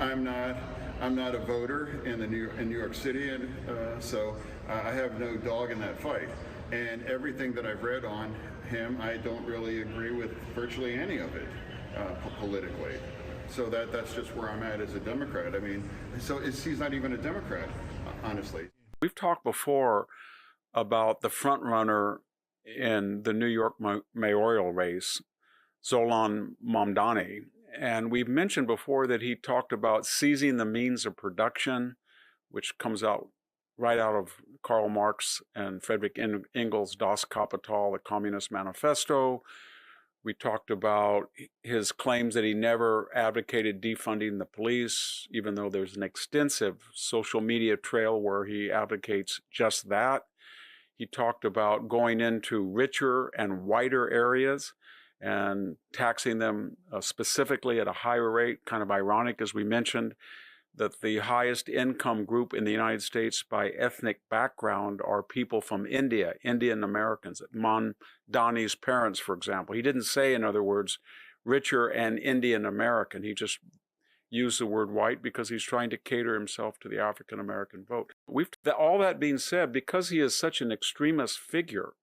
I'm not a voter in New York City, and so I have no dog in that fight. And everything that I've read on him, I don't really agree with virtually any of it politically. So that's just where I'm at as a Democrat. I mean, he's not even a Democrat, honestly. We've talked before about the front runner in the New York mayoral race, Zohran Mamdani. And we've mentioned before that he talked about seizing the means of production, which comes out right out of Karl Marx and Friedrich Engels' Das Kapital, the Communist Manifesto. We talked about his claims that he never advocated defunding the police, even though there's an extensive social media trail where he advocates just that. He talked about going into richer and whiter areas and taxing them specifically at a higher rate. Kind of ironic, as we mentioned, that the highest income group in the United States by ethnic background are people from India, Indian Americans. Mamdani's parents, for example. He didn't say, in other words, richer and Indian American. He just used the word white because he's trying to cater himself to the African American vote. All that being said, because he is such an extremist figure,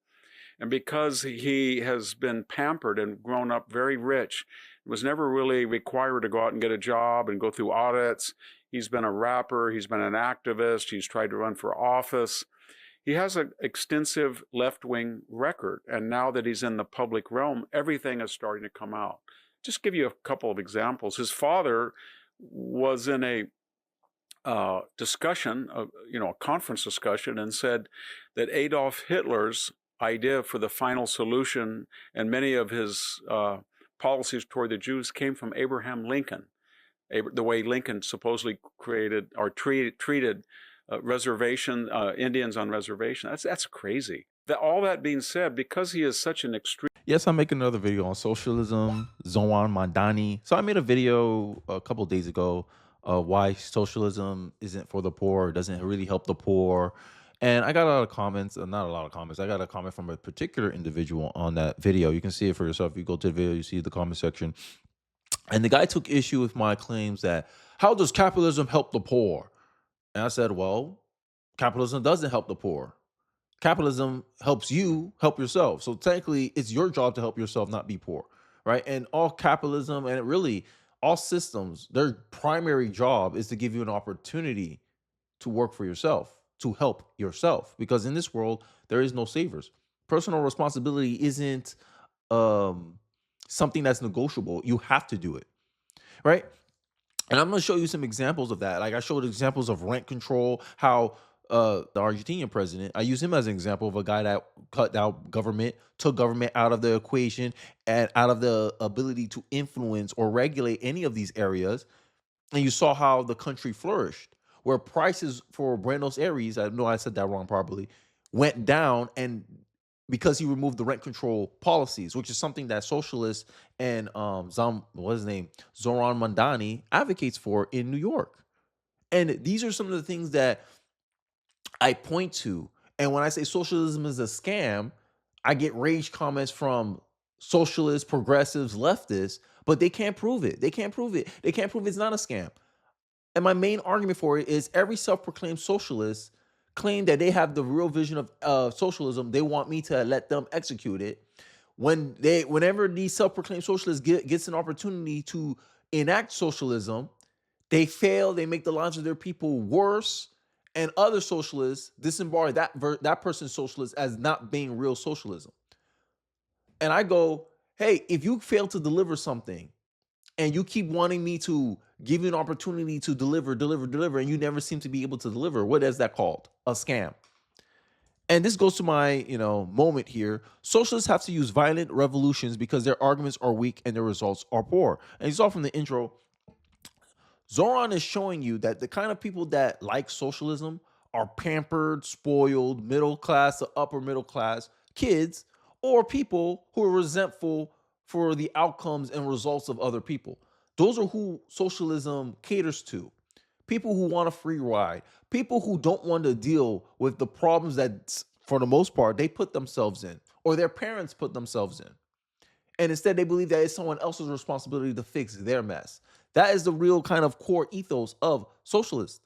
and because he has been pampered and grown up very rich, was never really required to go out and get a job and go through audits. He's been a rapper, he's been an activist, he's tried to run for office. He has an extensive left-wing record, and now that he's in the public realm, everything is starting to come out. Just give you a couple of examples. His father was in a discussion, a conference discussion, and said that Adolf Hitler's idea for the final solution and many of his policies toward the Jews came from Abraham Lincoln, the way Lincoln supposedly created or treated Indians on reservation. That's crazy. All that being said, because he is such an extreme. Yes, I'm making another video on socialism, Zohran Mamdani. So I made a video a couple of days ago why socialism isn't for the poor, doesn't really help the poor. And I got a lot of comments, not a lot of comments. I got a comment from a particular individual on that video. You can see it for yourself. If you go to the video, you see the comment section. And the guy took issue with my claims that, how does capitalism help the poor? And I said, well, capitalism doesn't help the poor. Capitalism helps you help yourself. So technically, it's your job to help yourself, not be poor, right? And all capitalism and really all systems, their primary job is to give you an opportunity to work for yourself, to help yourself. Because in this world, there is no savers. Personal responsibility isn't something that's negotiable. You have to do it, right? And I'm going to show you some examples of that. Like I showed examples of rent control, how the Argentinian president, I use him as an example of a guy that cut out government, took government out of the equation and out of the ability to influence or regulate any of these areas. And you saw how the country flourished, where prices for Buenos Aires, I know I said that wrong probably, went down, and because he removed the rent control policies, which is something that socialists and Zohran Mamdani advocates for in New York. And these are some of the things that I point to. And when I say socialism is a scam, I get rage comments from socialists, progressives, leftists, but they can't prove it. They can't prove it. They can't prove it's not a scam. And my main argument for it is every self-proclaimed socialist claim that they have the real vision of socialism. They want me to let them execute it. Whenever these self-proclaimed socialists gets an opportunity to enact socialism, they fail. They make the lives of their people worse. And other socialists disembowel that person's socialist as not being real socialism. And I go, hey, if you fail to deliver something and you keep wanting me to give you an opportunity to deliver, and you never seem to be able to deliver, what is that called? A scam. And this goes to my, moment here. Socialists have to use violent revolutions because their arguments are weak and their results are poor. And you saw from the intro, Zohran is showing you that the kind of people that like socialism are pampered, spoiled, middle class to upper middle class kids, or people who are resentful for the outcomes and results of other people. Those are who socialism caters to. People who want a free ride, people who don't want to deal with the problems that, for the most part, they put themselves in or their parents put themselves in. And instead, they believe that it's someone else's responsibility to fix their mess. That is the real kind of core ethos of socialists.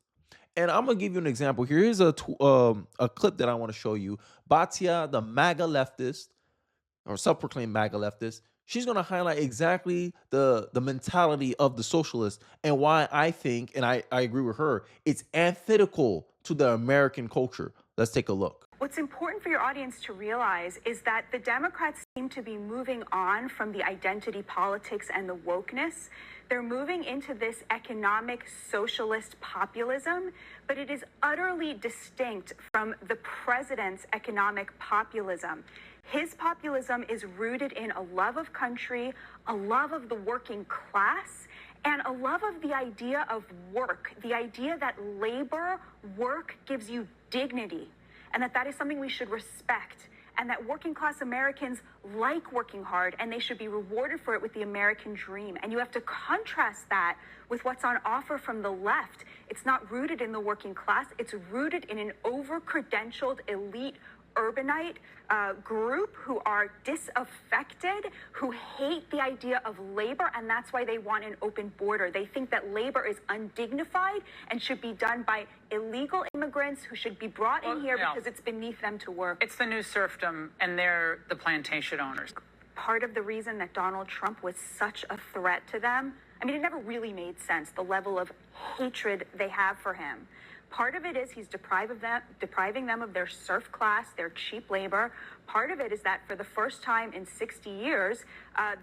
And I'm gonna give you an example here. Here's a clip that I want to show you. Batia, the MAGA leftist, or self-proclaimed MAGA leftist, she's going to highlight exactly the mentality of the socialists and why I think, and I agree with her, it's antithetical to the American culture. Let's take a look. What's important for your audience to realize is that the Democrats seem to be moving on from the identity politics and the wokeness. They're moving into this economic socialist populism, but it is utterly distinct from the president's economic populism. His populism is rooted in a love of country, a love of the working class, and a love of the idea of work, the idea that work gives you dignity, and that is something we should respect, and that working class Americans like working hard, and they should be rewarded for it with the American dream. And you have to contrast that with what's on offer from the left. It's not rooted in the working class. It's rooted in an over-credentialed elite urbanite group who are disaffected, who hate the idea of labor, and that's why they want an open border. They think that labor is undignified and should be done by illegal immigrants who should be brought in here because it's beneath them to work. It's the new serfdom, and they're the plantation owners. Part of the reason that Donald Trump was such a threat to them, I mean, it never really made sense, the level of hatred they have for him. Part of it is he's depriving them of their serf class, their cheap labor. Part of it is that for the first time in 60 years,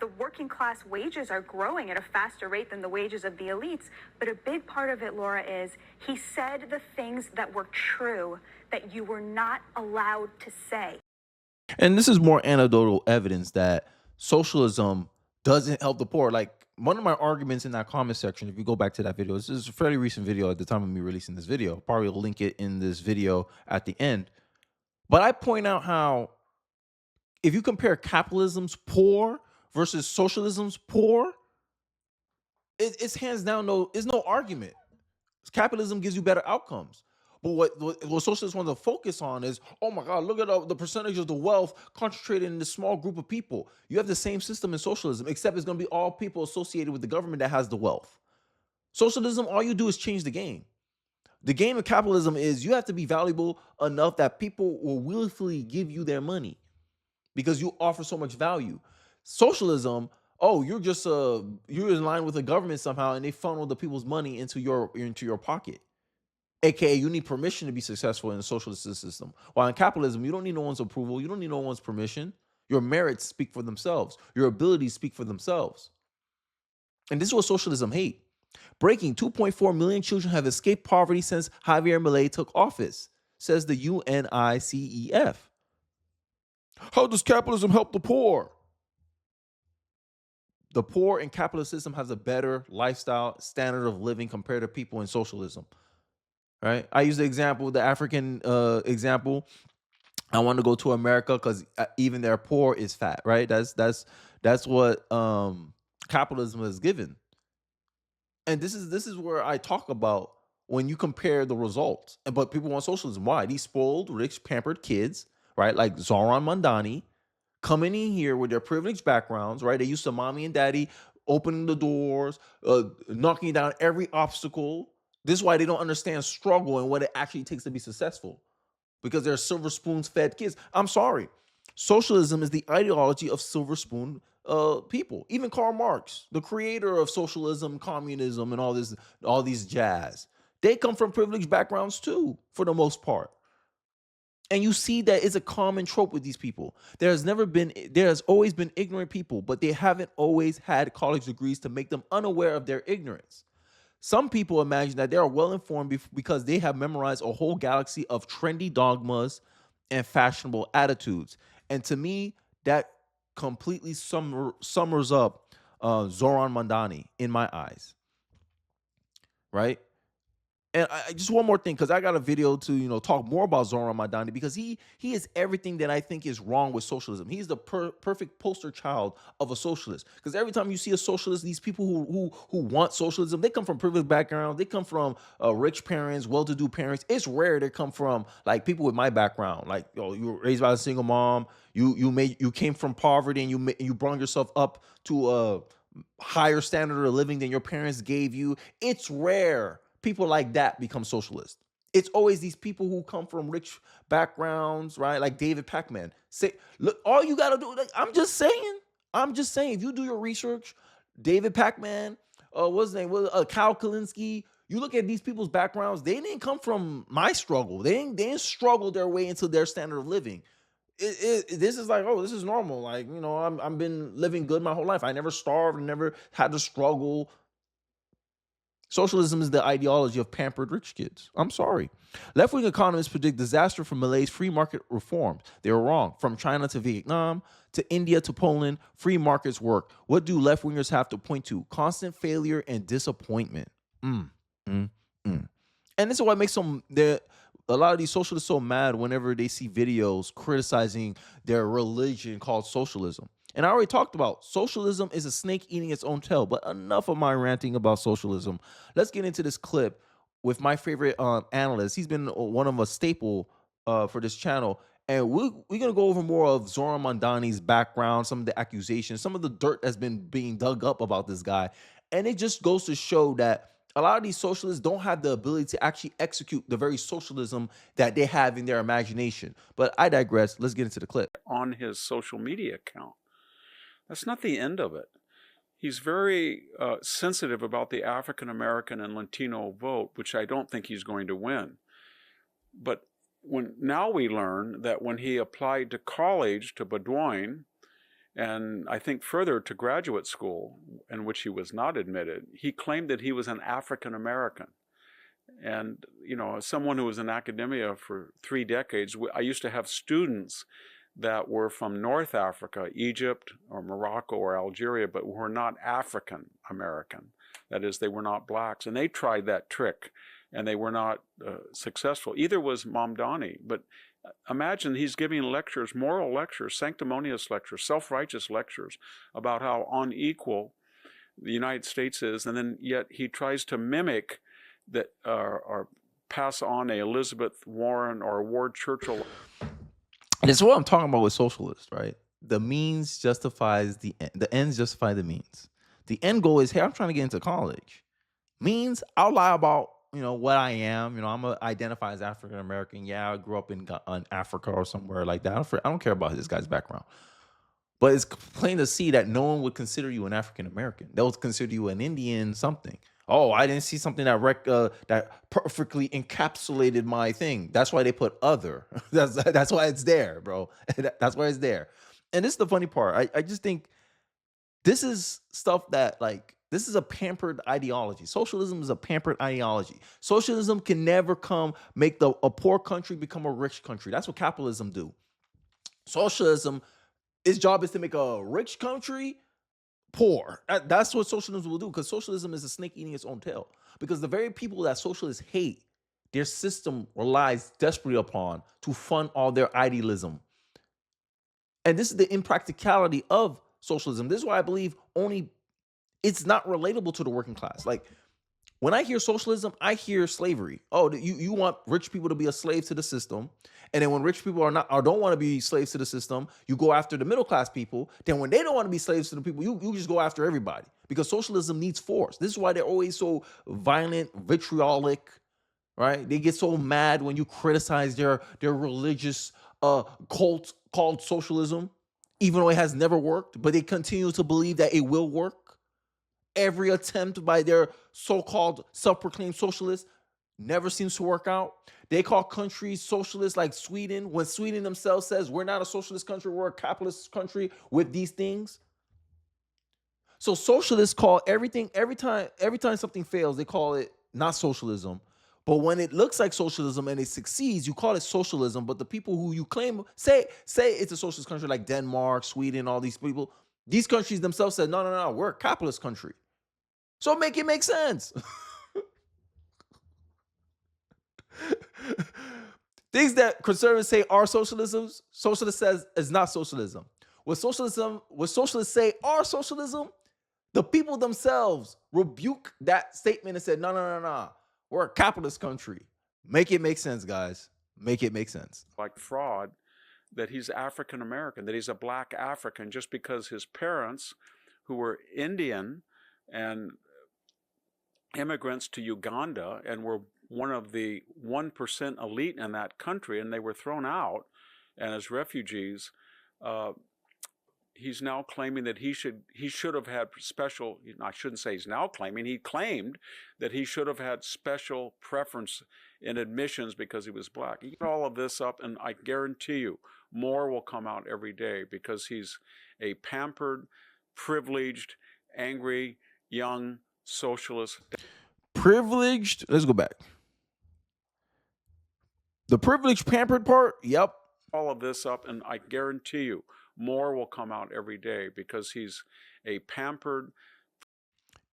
the working class wages are growing at a faster rate than the wages of the elites. But a big part of it, Laura, is he said the things that were true that you were not allowed to say. And this is more anecdotal evidence that socialism doesn't help the poor. Like, one of my arguments in that comment section, if you go back to that video, this is a fairly recent video at the time of me releasing this video. Probably will link it in this video at the end. But I point out how if you compare capitalism's poor versus socialism's poor, it's hands down there's no argument. Capitalism gives you better outcomes. But what socialists want to focus on is, oh my God, look at the percentage of the wealth concentrated in this small group of people. You have the same system in socialism, except it's going to be all people associated with the government that has the wealth. Socialism, all you do is change the game. The game of capitalism is you have to be valuable enough that people will willfully give you their money because you offer so much value. Socialism, oh, you're in line with the government somehow, and they funnel the people's money into your pocket. AKA, you need permission to be successful in the socialist system. While in capitalism, you don't need no one's approval. You don't need no one's permission. Your merits speak for themselves. Your abilities speak for themselves. And this is what socialism hate. Breaking 2.4 million children have escaped poverty since Javier Milei took office, says the UNICEF. How does capitalism help the poor? The poor in capitalist system has a better lifestyle standard of living compared to people in socialism. Right? I use the African example. I want to go to America because even their poor is fat, right? That's what capitalism is given. And this is where I talk about when you compare the results. But people want socialism. Why? These spoiled, rich, pampered kids, right? Like Zohran Mamdani, coming in here with their privileged backgrounds, right? They used to mommy and daddy opening the doors, knocking down every obstacle. This is why they don't understand struggle and what it actually takes to be successful, because they're silver spoons fed kids. I'm sorry. Socialism is the ideology of silver spoon people. Even Karl Marx, the creator of socialism, communism, and all these jazz, they come from privileged backgrounds too, for the most part. And you see that it's a common trope with these people. There has always been ignorant people, but they haven't always had college degrees to make them unaware of their ignorance. Some people imagine that they are well-informed because they have memorized a whole galaxy of trendy dogmas and fashionable attitudes. And to me, that completely summers up Zohran Mamdani in my eyes, right? And I just one more thing, because I got a video to talk more about Zohran Mamdani, because he is everything that I think is wrong with socialism. He's the perfect poster child of a socialist. Because every time you see a socialist, these people who want socialism, they come from privileged backgrounds. They come from rich parents, well-to-do parents. It's rare they come from like people with my background. Like, you were raised by a single mom. You came from poverty, and you brought yourself up to higher standard of living than your parents gave you. It's rare people like that become socialist. It's always these people who come from rich backgrounds, right? Like David Pacman. Say, look, all you gotta do, like, I'm just saying, if you do your research, David Pacman, what's his name? Kyle Kalinske. You look at these people's backgrounds, they didn't come from my struggle. They didn't struggle their way into their standard of living. This is like, oh, this is normal. Like, I've been living good my whole life. I never starved, never had to struggle. Socialism is the ideology of pampered rich kids. I'm sorry. Left-wing economists predict disaster from Malay's free market reforms. They were wrong. From China to Vietnam to India to Poland, free markets work. What do left-wingers have to point to? Constant failure and disappointment. Mm, mm, mm. And this is what makes a lot of these socialists so mad whenever they see videos criticizing their religion called socialism. And I already talked about socialism is a snake eating its own tail, but enough of my ranting about socialism. Let's get into this clip with my favorite analyst. He's been one of a staple for this channel. And we're going to go over more of Zohran Mamdani's background, some of the accusations, some of the dirt that's been being dug up about this guy. And it just goes to show that a lot of these socialists don't have the ability to actually execute the very socialism that they have in their imagination. But I digress. Let's get into the clip. On his social media account. That's not the end of it. He's very sensitive about the African American and Latino vote, which I don't think he's going to win. But now we learn that when he applied to college, to Bowdoin, and I think further to graduate school, in which he was not admitted, he claimed that he was an African American. And, as someone who was in academia for 3 decades, I used to have students that were from North Africa, Egypt or Morocco or Algeria, but were not African American. That is, they were not blacks. And they tried that trick, and they were not successful. Either was Mamdani. But imagine he's giving lectures, moral lectures, sanctimonious lectures, self-righteous lectures about how unequal the United States is, and then yet he tries to mimic that or pass on a Elizabeth Warren or Ward Churchill. And it's what I'm talking about with socialists, right? The means justifies the end. The ends justify the means. The end goal is, hey, I'm trying to get into college. Means, I'll lie about, what I am. I'm identify as African American. Yeah, I grew up in Africa or somewhere like that. I don't care about this guy's background. But it's plain to see that no one would consider you an African American. They would consider you an Indian something. Oh, I didn't see something that perfectly encapsulated my thing. That's why they put other. That's why it's there, bro. That's why it's there. And this is the funny part. I just think this is stuff that, like, this is a pampered ideology. Socialism is a pampered ideology. Socialism can never make a poor country become a rich country. That's what capitalism do. Socialism, its job is to make a rich country poor. That's what socialism will do, because socialism is a snake eating its own tail. Because the very people that socialists hate, their system relies desperately upon to fund all their idealism. And this is the impracticality of socialism. This is why I believe it's not relatable to the working class. Like, when I hear socialism, I hear slavery. Oh, you want rich people to be a slave to the system. And then when rich people are not or don't want to be slaves to the system, you go after the middle class people. Then when they don't want to be slaves to the people, you just go after everybody, because socialism needs force. This is why they're always so violent, vitriolic, right? They get so mad when you criticize their religious cult called socialism, even though it has never worked, but they continue to believe that it will work. Every attempt by their so-called self-proclaimed socialists never seems to work out. They call countries socialist, like Sweden, when Sweden themselves says we're not a socialist country, we're a capitalist country with these things. So socialists call everything, every time something fails, they call it not socialism. But when it looks like socialism and it succeeds, you call it socialism. But the people who you claim, say it's a socialist country like Denmark, Sweden, all these people, these countries themselves said, no, we're a capitalist country. So make it make sense. Things that conservatives say are socialism, socialist says is not socialism. What socialists say are socialism, the people themselves rebuke that statement and said, no. We're a capitalist country. Make it make sense, guys. Make it make sense. Like fraud, that he's African American, that he's a black African, just because his parents, who were Indian and immigrants to Uganda and were one of the 1% elite in that country, and they were thrown out and as refugees. He's now claiming that he should have had special, I shouldn't say he's now claiming, he claimed that he should have had special preference in admissions because he was black. You get all of this up, and I guarantee you more will come out every day, because he's a pampered, privileged, angry, young socialist. Privileged. Let's go back. The privileged, pampered part. Yep. All of this up, and I guarantee you more will come out every day, because he's a pampered.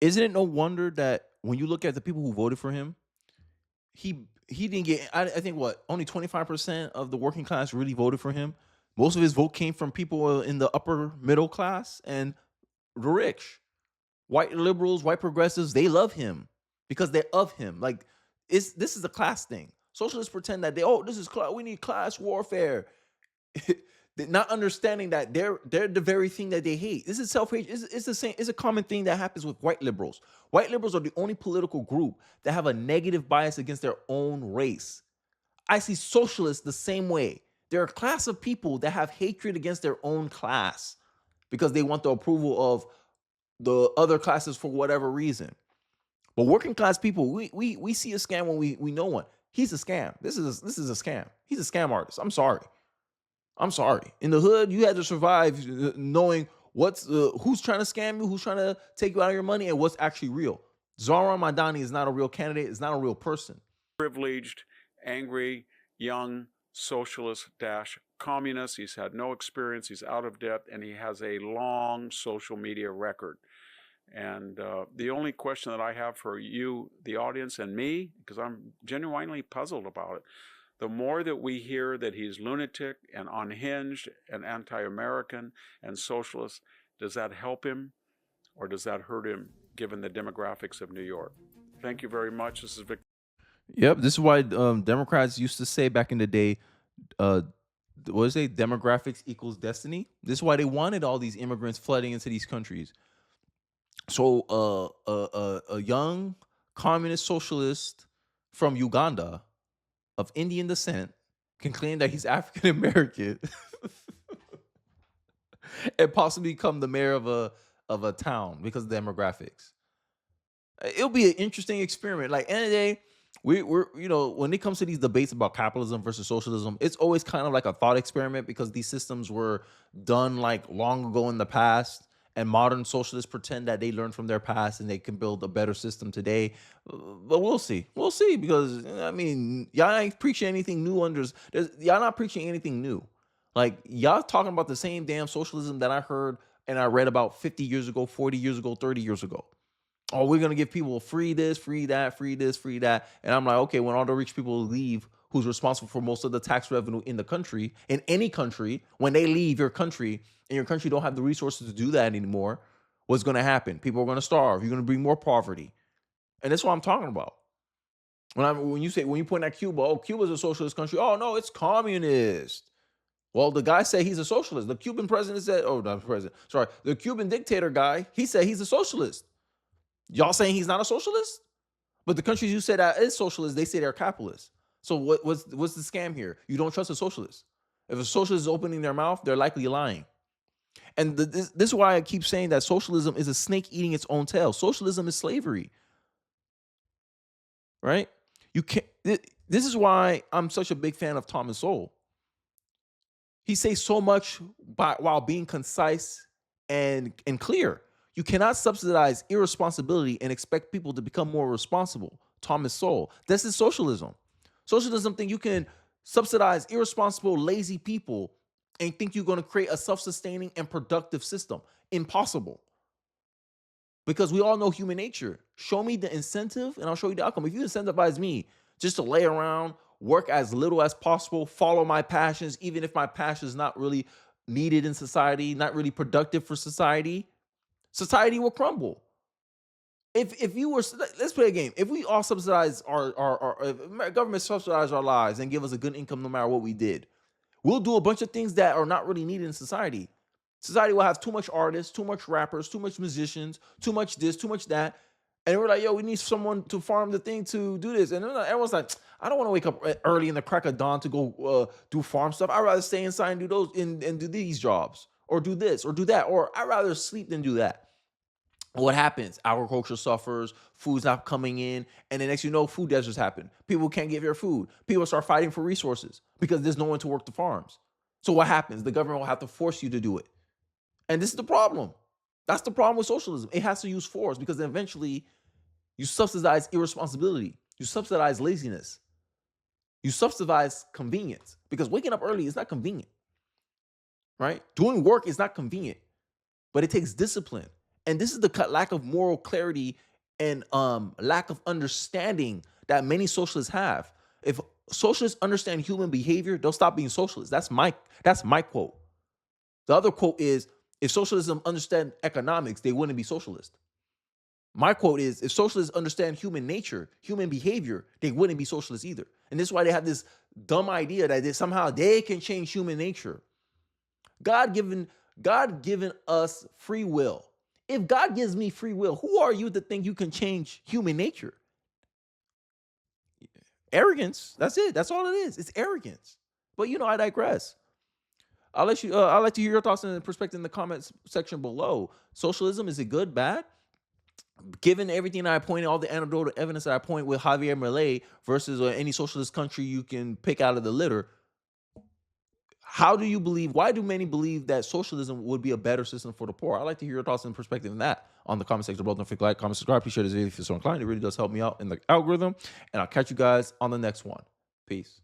Isn't it no wonder that when you look at the people who voted for him, he didn't get, I think, what, only 25% of the working class really voted for him. Most of his vote came from people in the upper middle class and the rich. White liberals, white progressives, they love him because they're of him. Like, this is a class thing. Socialists pretend that this is class, we need class warfare. They're not understanding that they're the very thing that they hate. This is self-hate. It's the same. It's a common thing that happens with white liberals. White liberals are the only political group that have a negative bias against their own race. I see socialists the same way. They're a class of people that have hatred against their own class because they want the approval of the other classes for whatever reason. But working class people, we see a scam when we know one. He's a scam. This is a scam. He's a scam artist. I'm sorry. In the hood, you had to survive knowing who's trying to scam you, who's trying to take you out of your money, and what's actually real. Zohran Mamdani is not a real candidate. Is not a real person. Privileged, angry, young socialist communist. He's had no experience. He's out of debt, and he has a long social media record. And the only question that I have for you, the audience, and me, because I'm genuinely puzzled about it, the more that we hear that he's lunatic and unhinged and anti-American and socialist, does that help him or does that hurt him, given the demographics of New York? Thank you very much. This is Victor. Yep, this is why Democrats used to say back in the day, what is it? Demographics equals destiny. This is why they wanted all these immigrants flooding into these countries. So a young communist socialist from Uganda of Indian descent can claim that he's African American and possibly become the mayor of a town because of demographics. It'll be an interesting experiment. Like, end of the day, we're when it comes to these debates about capitalism versus socialism, it's always kind of like a thought experiment because these systems were done like long ago in the past. And modern socialists pretend that they learned from their past and they can build a better system today. But we'll see. We'll see, because, I mean, y'all ain't preaching anything new. Y'all not preaching anything new. Like, y'all talking about the same damn socialism that I heard and I read about 50 years ago, 40 years ago, 30 years ago. Oh, we're going to give people free this, free that, free this, free that. And I'm like, okay, when all the rich people leave, who's responsible for most of the tax revenue in the country, in any country, when they leave your country and your country don't have the resources to do that anymore, what's going to happen? People are going to starve. You're going to bring more poverty. And that's what I'm talking about. When you point at Cuba, oh, Cuba's a socialist country. Oh, no, it's communist. Well, the guy said he's a socialist. The Cuban president said, oh, not president. Sorry. The Cuban dictator guy, he said he's a socialist. Y'all saying he's not a socialist? But the countries you said that is socialist, they say they're capitalist. So what's the scam here? You don't trust a socialist. If a socialist is opening their mouth, they're likely lying. And this is why I keep saying that socialism is a snake eating its own tail. Socialism is slavery. Right? You can't. This is why I'm such a big fan of Thomas Sowell. He says so much while being concise and clear. You cannot subsidize irresponsibility and expect people to become more responsible. Thomas Sowell. This is socialism. Socialism think you can subsidize irresponsible, lazy people and think you're going to create a self-sustaining and productive system. Impossible. Because we all know human nature. Show me the incentive and I'll show you the outcome. If you incentivize me just to lay around, work as little as possible, follow my passions, even if my passion is not really needed in society, not really productive for society, society will crumble. If you were, let's play a game. If we all subsidize if government subsidize our lives and give us a good income no matter what we did, we'll do a bunch of things that are not really needed in society. Society will have too much artists, too much rappers, too much musicians, too much this, too much that. And we're like, yo, we need someone to farm the thing to do this. And everyone's like, I don't want to wake up early in the crack of dawn to go do farm stuff. I'd rather stay inside and do those and do these jobs or do this or do that. Or I'd rather sleep than do that. What happens? Agriculture suffers, food's not coming in, and the next you know, food deserts happen. People can't get their food. People start fighting for resources because there's no one to work the farms. So what happens? The government will have to force you to do it. And this is the problem. That's the problem with socialism. It has to use force because eventually you subsidize irresponsibility. You subsidize laziness. You subsidize convenience because waking up early is not convenient, right? Doing work is not convenient, but it takes discipline. And this is the lack of moral clarity and lack of understanding that many socialists have. If socialists understand human behavior, they'll stop being socialists. That's my quote. The other quote is, if socialism understand economics, they wouldn't be socialist. My quote is, if socialists understand human nature, human behavior, they wouldn't be socialists either. And this is why they have this dumb idea that somehow they can change human nature. God given us free will. If God gives me free will, who are you to think you can change human nature? Arrogance. That's it. That's all it is. It's arrogance. But I digress. I'd like to hear your thoughts and perspective in the comments section below. Socialism, is it good, bad? Given everything that I pointed, all the anecdotal evidence that I point with Javier Milei versus any socialist country you can pick out of the litter, why do many believe that socialism would be a better system for the poor? I'd like to hear your thoughts and perspective on that on the comment section below. Don't forget to like, comment, subscribe. Please share this video if you're so inclined. It really does help me out in the algorithm. And I'll catch you guys on the next one. Peace.